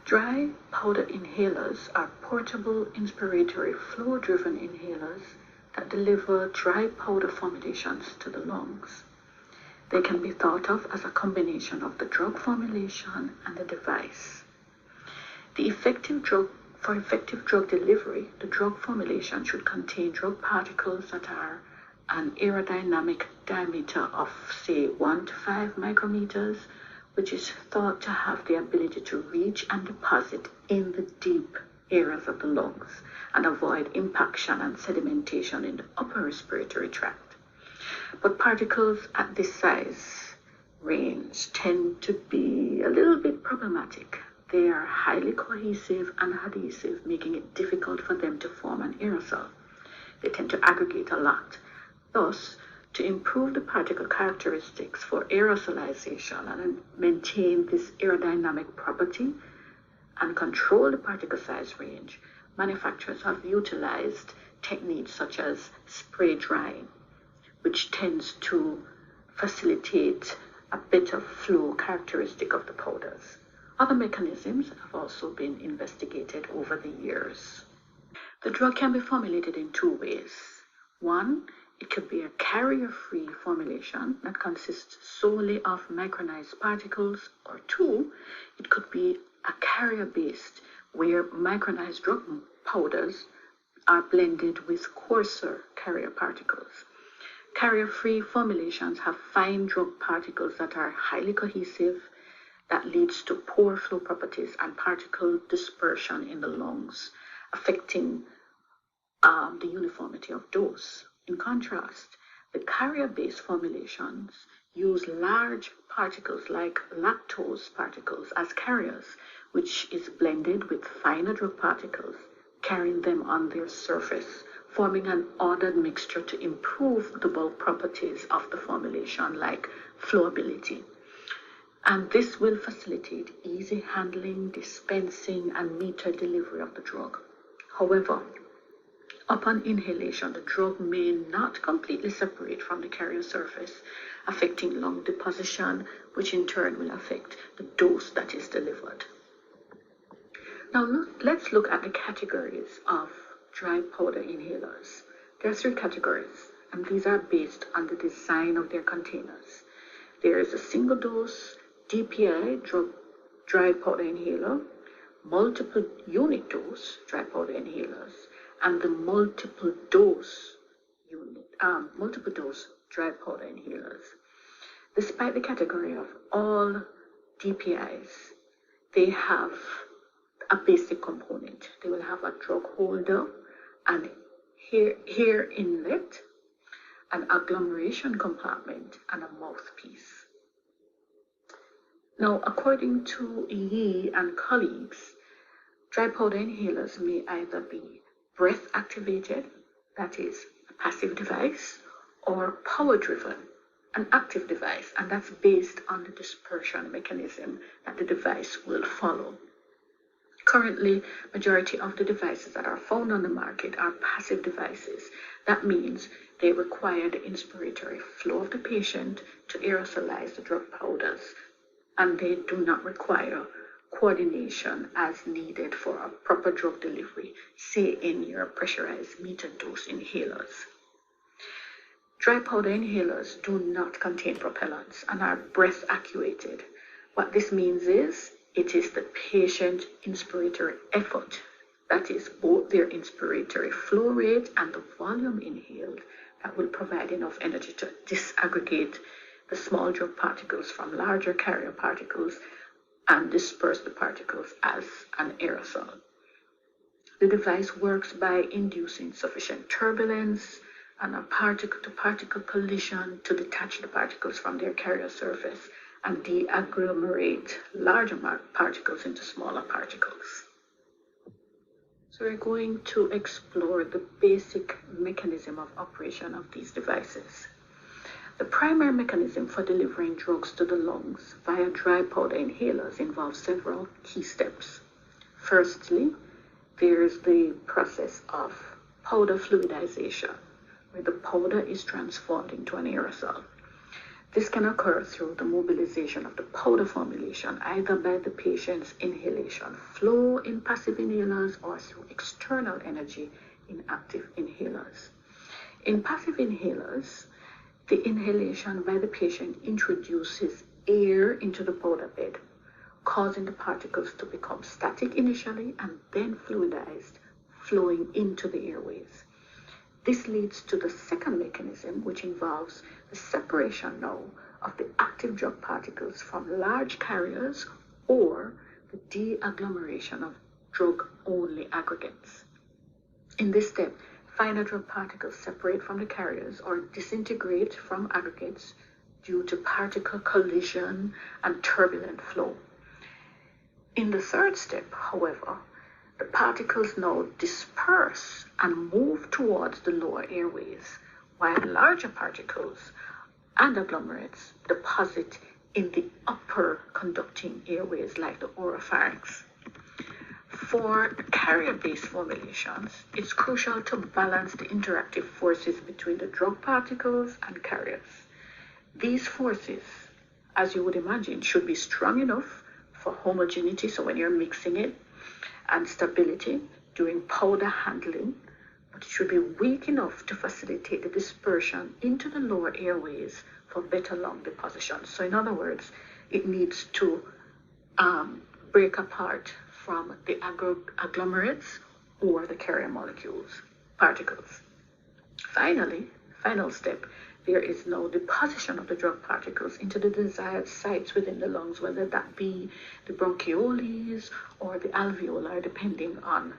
Dry powder inhalers are portable inspiratory flow-driven inhalers that deliver dry powder formulations to the lungs. They can be thought of as a combination of the drug formulation and the device. For effective drug delivery, the drug formulation should contain drug particles that are an aerodynamic diameter of, say, 1 to 5 micrometers, which is thought to have the ability to reach and deposit in the deep areas of the lungs and avoid impaction and sedimentation in the upper respiratory tract. But particles at this size range tend to be a little bit problematic. They are highly cohesive and adhesive, making it difficult for them to form an aerosol. They tend to aggregate a lot. Thus, to improve the particle characteristics for aerosolization and maintain this aerodynamic property and control the particle size range, manufacturers have utilized techniques such as spray drying, which tends to facilitate a better flow characteristic of the powders. Other mechanisms have also been investigated over the years. The drug can be formulated in two ways. One, it could be a carrier-free formulation that consists solely of micronized particles, or two, it could be a carrier-based where micronized drug powders are blended with coarser carrier particles. Carrier-free formulations have fine drug particles that are highly cohesive, that leads to poor flow properties and particle dispersion in the lungs, affecting the uniformity of dose. In contrast, the carrier-based formulations use large particles like lactose particles as carriers, which is blended with finer drug particles, carrying them on their surface, forming an ordered mixture to improve the bulk properties of the formulation like flowability. And this will facilitate easy handling, dispensing, and meter delivery of the drug. However, upon inhalation, the drug may not completely separate from the carrier surface, affecting lung deposition, which in turn will affect the dose that is delivered. Now let's look at the categories of dry powder inhalers. There are three categories, and these are based on the design of their containers. There is a single dose DPI dry powder inhaler, multiple unit dose dry powder inhalers, and the multiple dose dry powder inhalers. Despite the category of all DPIs, they have a basic component. They will have a drug holder and hair inlet, an agglomeration compartment, and a mouthpiece. Now, according to Yee and colleagues, dry powder inhalers may either be breath activated, that is, a passive device, or power driven, an active device, and that's based on the dispersion mechanism that the device will follow. Currently, majority of the devices that are found on the market are passive devices. That means they require the inspiratory flow of the patient to aerosolize the drug powders, and they do not require coordination as needed for a proper drug delivery, say in your pressurized meter dose inhalers. Dry powder inhalers do not contain propellants and are breath actuated. What this means is it is the patient inspiratory effort, that is both their inspiratory flow rate and the volume inhaled, that will provide enough energy to disaggregate the small drug particles from larger carrier particles and disperse the particles as an aerosol. The device works by inducing sufficient turbulence and a particle-to-particle collision to detach the particles from their carrier surface and deagglomerate larger particles into smaller particles. So we're going to explore the basic mechanism of operation of these devices. The primary mechanism for delivering drugs to the lungs via dry powder inhalers involves several key steps. Firstly, there's the process of powder fluidization, where the powder is transformed into an aerosol. This can occur through the mobilization of the powder formulation, either by the patient's inhalation flow in passive inhalers or through external energy in active inhalers. In passive inhalers, the inhalation by the patient introduces air into the powder bed, causing the particles to become static initially and then fluidized, flowing into the airways. This leads to the second mechanism, which involves the separation now of the active drug particles from large carriers or the de-agglomeration of drug-only aggregates. In this step, finer drug particles separate from the carriers or disintegrate from aggregates due to particle collision and turbulent flow. In the third step, however, the particles now disperse and move towards the lower airways, while larger particles and agglomerates deposit in the upper conducting airways like the oropharynx. For carrier-based formulations, it's crucial to balance the interactive forces between the drug particles and carriers. These forces, as you would imagine, should be strong enough for homogeneity, so when you're mixing it, and stability during powder handling, but it should be weak enough to facilitate the dispersion into the lower airways for better lung deposition. So in other words, it needs to break apart from the agglomerates or the carrier particles. Finally, final step, there is no deposition of the drug particles into the desired sites within the lungs, whether that be the bronchioles or the alveoli, depending on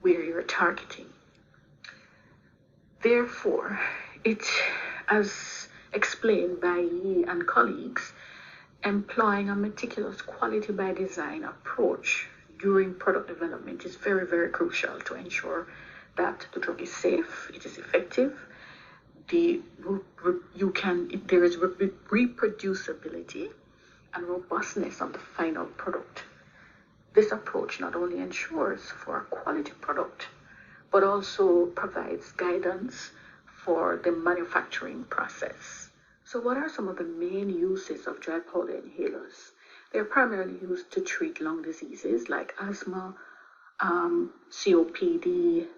where you're targeting. Therefore, it, as explained by Yi and colleagues, employing a meticulous quality by design approach during product development is very, very crucial to ensure that the drug is safe, it is effective, there is reproducibility and robustness of the final product. This approach not only ensures for a quality product, but also provides guidance for the manufacturing process. So what are some of the main uses of dry powder inhalers? They're primarily used to treat lung diseases like asthma, COPD,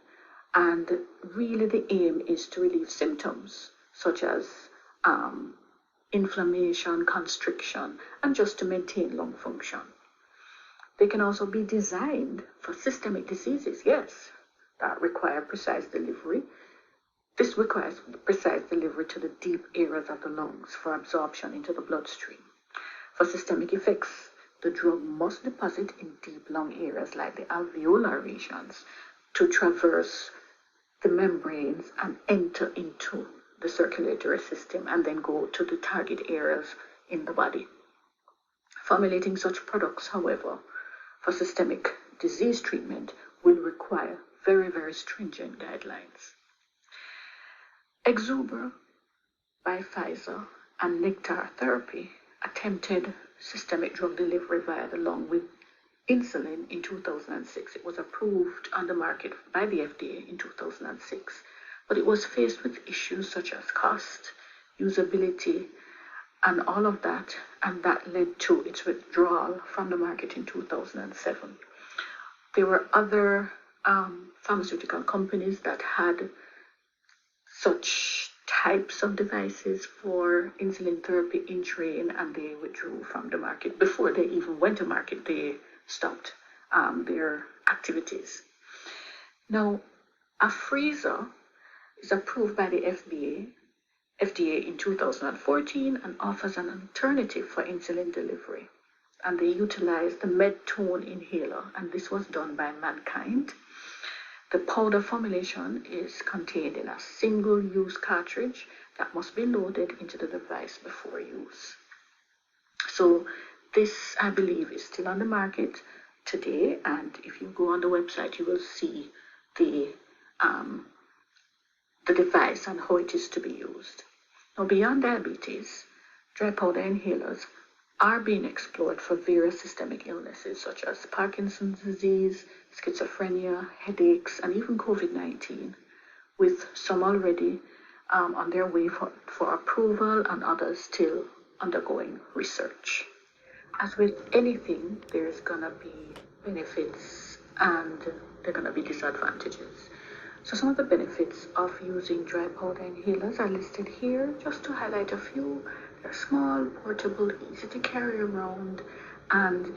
and really the aim is to relieve symptoms such as inflammation, constriction, and just to maintain lung function. They can also be designed for systemic diseases, yes, that require precise delivery. This requires precise delivery to the deep areas of the lungs for absorption into the bloodstream. For systemic effects, the drug must deposit in deep lung areas like the alveolar regions to traverse the membranes and enter into the circulatory system and then go to the target areas in the body. Formulating such products, however, for systemic disease treatment will require very, very stringent guidelines. Exubera by Pfizer and Nectar therapy attempted systemic drug delivery via the lung with insulin in 2006. It was approved on the market by the FDA in 2006, but it was faced with issues such as cost, usability, and all of that, and that led to its withdrawal from the market in 2007. There were other pharmaceutical companies that had such types of devices for insulin therapy in train, and they withdrew from the market. Before they even went to market, they stopped their activities. Now, Afreeza is approved by the FDA in 2014 and offers an alternative for insulin delivery. And they utilize the Medtone inhaler, and this was done by Mankind. The powder formulation is contained in a single-use cartridge that must be loaded into the device before use. So this, I believe, is still on the market today, and if you go on the website, you will see the device and how it is to be used. Now, beyond diabetes, dry powder inhalers are being explored for various systemic illnesses such as Parkinson's disease, schizophrenia, headaches, and even COVID-19, with some already on their way for approval and others still undergoing research. As with anything, there's gonna be benefits and there are gonna be disadvantages. So some of the benefits of using dry powder inhalers are listed here, just to highlight a few. They're small, portable, easy to carry around, and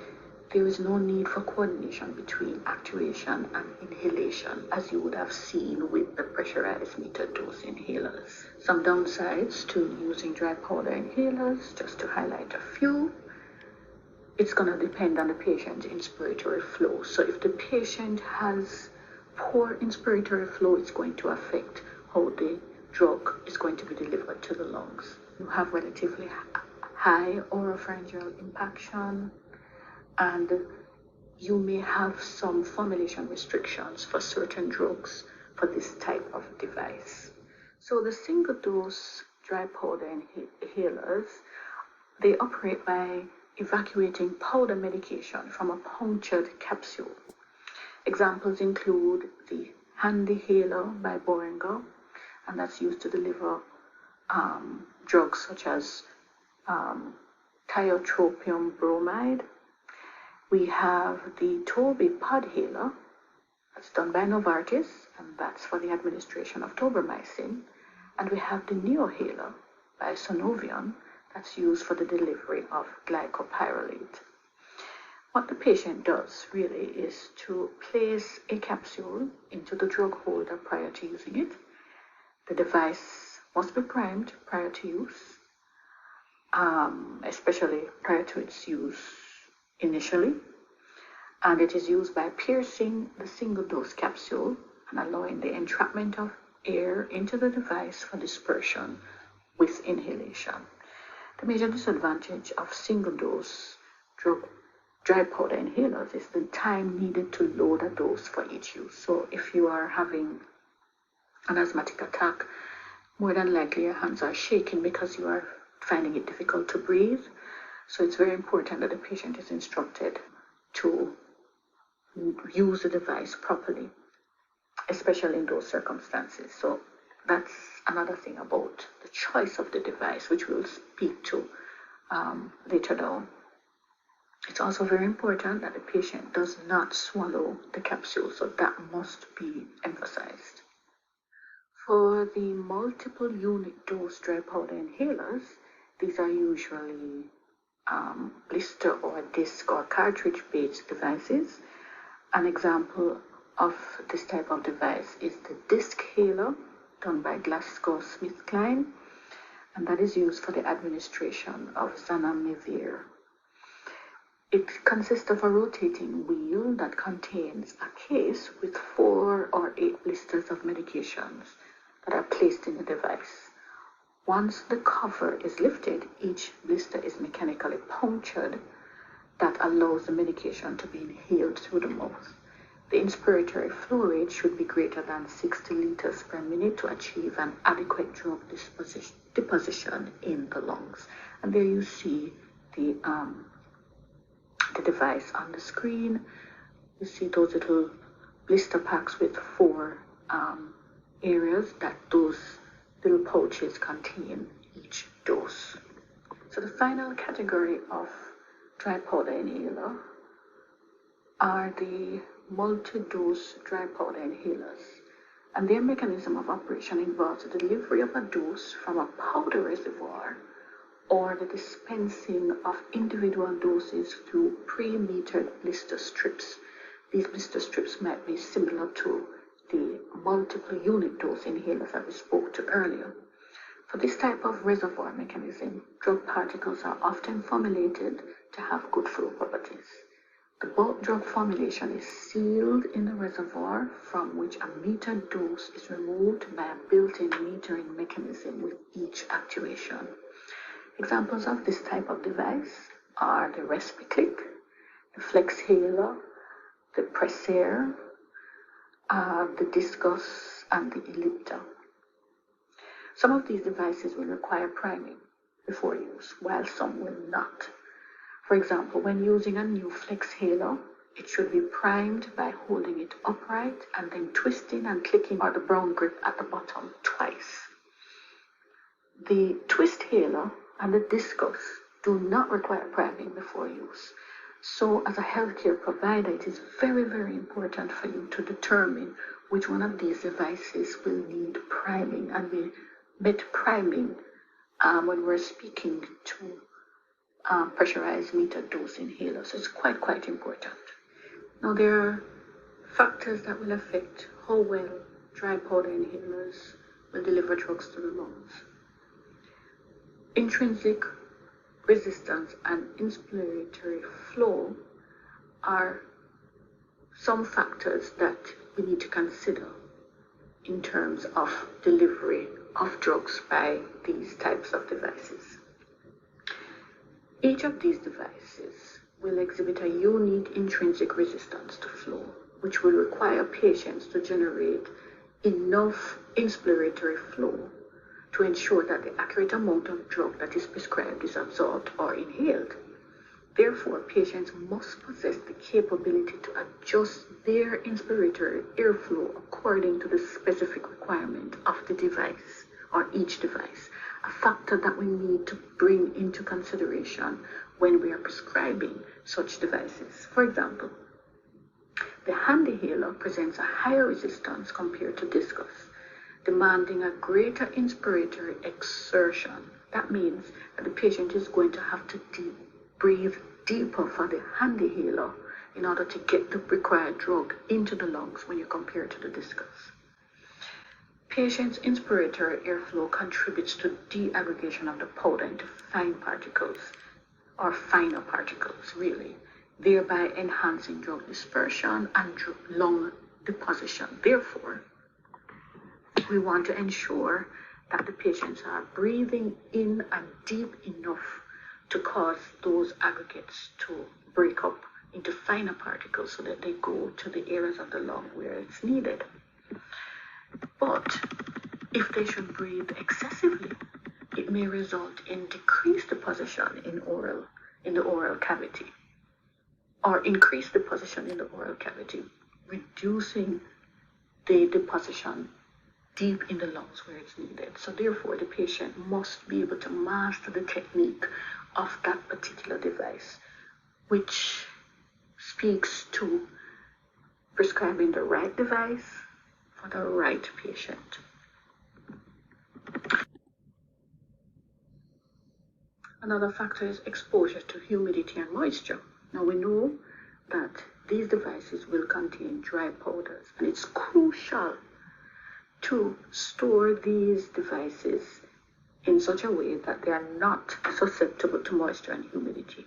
there is no need for coordination between actuation and inhalation, as you would have seen with the pressurized metered dose inhalers. Some downsides to using dry powder inhalers, just to highlight a few. It's going to depend on the patient's inspiratory flow. So if the patient has poor inspiratory flow, it's going to affect how the drug is going to be delivered to the lungs. You have relatively high oropharyngeal impaction, and you may have some formulation restrictions for certain drugs for this type of device. So the single dose dry powder inhalers, they operate by evacuating powder medication from a punctured capsule. Examples include the HandiHaler by Boehringer, and that's used to deliver drugs such as tiotropium bromide. We have the Toby PodHaler, that's done by Novartis, and that's for the administration of tobramycin. And we have the NeoHaler by Sonovion, that's used for the delivery of glycopyrrolate. What the patient does really is to place a capsule into the drug holder prior to using it. The device must be primed prior to use, especially prior to its use initially. And it is used by piercing the single dose capsule and allowing the entrapment of air into the device for dispersion with inhalation. The major disadvantage of single-dose dry powder inhalers is the time needed to load a dose for each use. So if you are having an asthmatic attack, more than likely your hands are shaking because you are finding it difficult to breathe. So it's very important that the patient is instructed to use the device properly, especially in those circumstances. So that's another thing about the choice of the device, which we'll speak to later down. It's also very important that the patient does not swallow the capsule, so that must be emphasized. For the multiple unit dose dry powder inhalers, these are usually blister or disc or cartridge based devices. An example of this type of device is the DiscHaler, done by GlaxoSmithKline, and that is used for the administration of zanamivir. It consists of a rotating wheel that contains a case with 4 or 8 blisters of medications that are placed in the device. Once the cover is lifted, each blister is mechanically punctured. That allows the medication to be inhaled through the mouth. The inspiratory flow rate should be greater than 60 liters per minute to achieve an adequate drug deposition in the lungs. And there you see the device on the screen. You see those little blister packs with 4 areas that those little pouches contain each dose. So the final category of dry powder inhaler are the multi-dose dry powder inhalers, and their mechanism of operation involves the delivery of a dose from a powder reservoir or the dispensing of individual doses through pre-metered blister strips. These blister strips might be similar to the multiple unit dose inhalers that we spoke to earlier. For this type of reservoir mechanism, drug particles are often formulated to have good flow properties. The bulk drug formulation is sealed in the reservoir, from which a metered dose is removed by a built-in metering mechanism with each actuation. Examples of this type of device are the RespiClick, the FlexHaler, the Pressair, the Discus, and the Ellipta. Some of these devices will require priming before use, while some will not. For example, when using a new FlexHaler, it should be primed by holding it upright and then twisting and clicking on the brown grip at the bottom twice. The TwistHaler and the discus do not require priming before use. So as a healthcare provider, it is very, very important for you to determine which one of these devices will need priming. And we met priming when we're speaking to pressurized metered dose inhalers. So it's quite important. Now there are factors that will affect how well dry powder inhalers will deliver drugs to the lungs. Intrinsic resistance and inspiratory flow are some factors that we need to consider in terms of delivery of drugs by these types of devices. Each of these devices will exhibit a unique intrinsic resistance to flow, which will require patients to generate enough inspiratory flow to ensure that the accurate amount of drug that is prescribed is absorbed or inhaled. Therefore, patients must possess the capability to adjust their inspiratory airflow according to the specific requirement of the device or each device, a factor that we need to bring into consideration when we are prescribing such devices. For example, the hand inhaler presents a higher resistance compared to discus, demanding a greater inspiratory exertion. That means that the patient is going to have to breathe deeper for the hand inhaler in order to get the required drug into the lungs when you compare it to the discus. Patient's inspiratory airflow contributes to deaggregation of the powder into fine particles, or finer particles really, thereby enhancing drug dispersion and lung deposition. Therefore, we want to ensure that the patients are breathing in and deep enough to cause those aggregates to break up into finer particles so that they go to the areas of the lung where it's needed. But if they should breathe excessively, it may result in decreased deposition in the oral cavity, or increased deposition in the oral cavity, reducing the deposition deep in the lungs where it's needed. So therefore, the patient must be able to master the technique of that particular device, which speaks to prescribing the right device for the right patient. Another factor is exposure to humidity and moisture. Now we know that these devices will contain dry powders, and it's crucial to store these devices in such a way that they are not susceptible to moisture and humidity,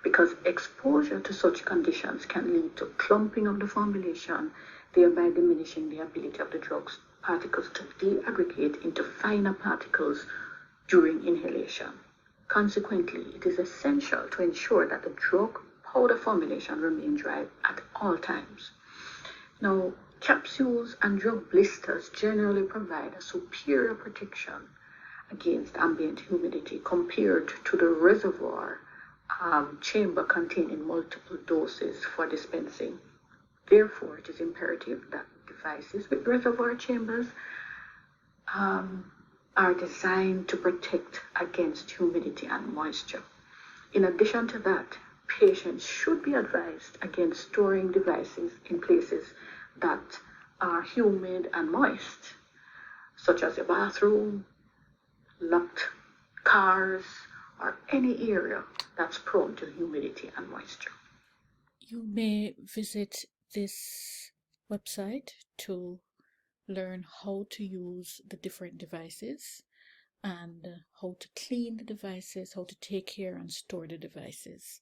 because exposure to such conditions can lead to clumping of the formulation, thereby diminishing the ability of the drug's particles to deaggregate into finer particles during inhalation. Consequently, it is essential to ensure that the drug powder formulation remains dry at all times. Now, capsules and drug blisters generally provide a superior protection against ambient humidity compared to the reservoir chamber containing multiple doses for dispensing. Therefore, it is imperative that devices with reservoir chambers are designed to protect against humidity and moisture. In addition to that, patients should be advised against storing devices in places that are humid and moist, such as your bathroom, locked cars, or any area that's prone to humidity and moisture. You may visit this website to learn how to use the different devices and how to clean the devices, how to take care and store the devices.